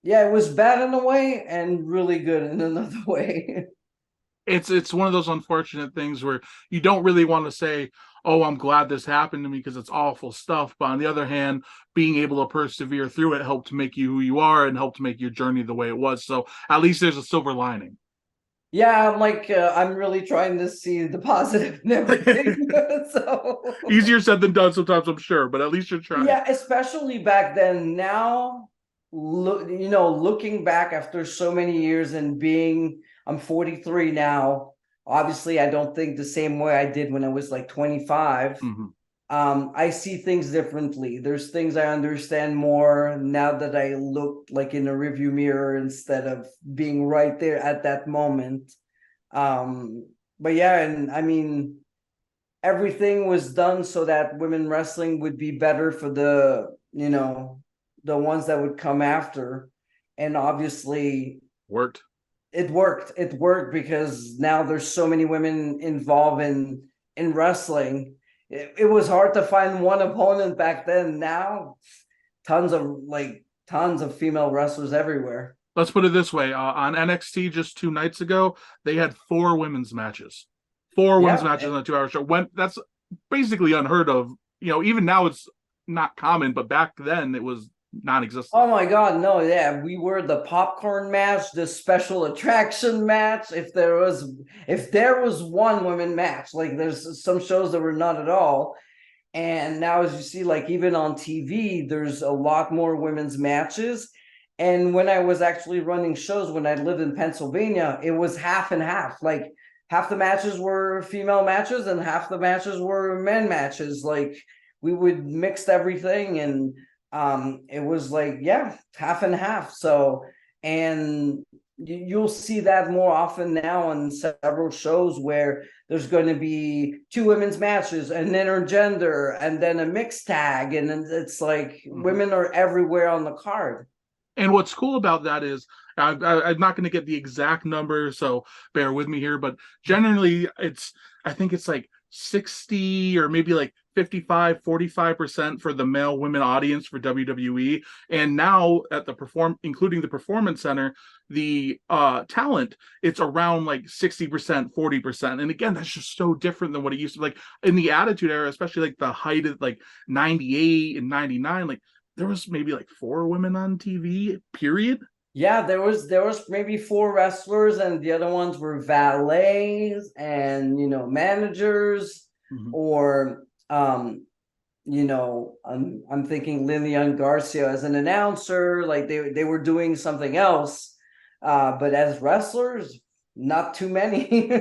Yeah, it was bad in a way and really good in another way. It's one of those unfortunate things where you don't really want to say, "Oh, I'm glad this happened to me," because it's awful stuff. But on the other hand, being able to persevere through it helped to make you who you are and helped to make your journey the way it was. So at least there's a silver lining. Yeah, I'm really trying to see the positive in everything. So Easier said than done sometimes, I'm sure, but at least you're trying. yeah, especially back then. Now, look, looking back after so many years and I'm 43 now. Obviously, I don't think the same way I did when I was like 25. Mm-hmm. I see things differently. There's things I understand more now that I look like in a review mirror instead of being right there at that moment. But yeah, and I mean, everything was done so that women wrestling would be better for the ones that would come after. And obviously Worked. it worked. It worked because now there's so many women involved in wrestling. It was hard to find one opponent back then. Now tons of female wrestlers everywhere. Let's put it this way: on NXT just 2 nights ago, they had four women's matches. Four women's Yeah. matches on a 2 hour show. When that's basically unheard of. Even now it's not common, but back then it was non-existent. Oh my God, no, yeah, we were the popcorn match, the special attraction match. If there was one women match, like there's some shows that were not at all. And now as you see, like even on TV, there's a lot more women's matches. And when I was actually running shows when I lived in Pennsylvania, it was half and half. Like half the matches were female matches and half the matches were men matches. Like we would mix everything and it was like, yeah, half and half. So and you'll see that more often now on several shows where there's going to be two women's matches, an intergender, and then a mixed tag, and it's like Mm-hmm. women are everywhere on the card. And what's cool about that is I'm not going to get the exact number, so bear with me here. But generally, I think it's like 60 or maybe like 55, 45% for the male women audience for WWE. And now at including the Performance Center, the talent, it's around like 60%, 40%. And again, that's just so different than what it used to be. Like in the Attitude Era, especially like the height of like 98 and 99, like there was maybe like four women on TV, period. Yeah, there was maybe four wrestlers, and the other ones were valets and managers, Mm-hmm. or I'm thinking Lillian Garcia as an announcer, like they were doing something else. But as wrestlers, not too many.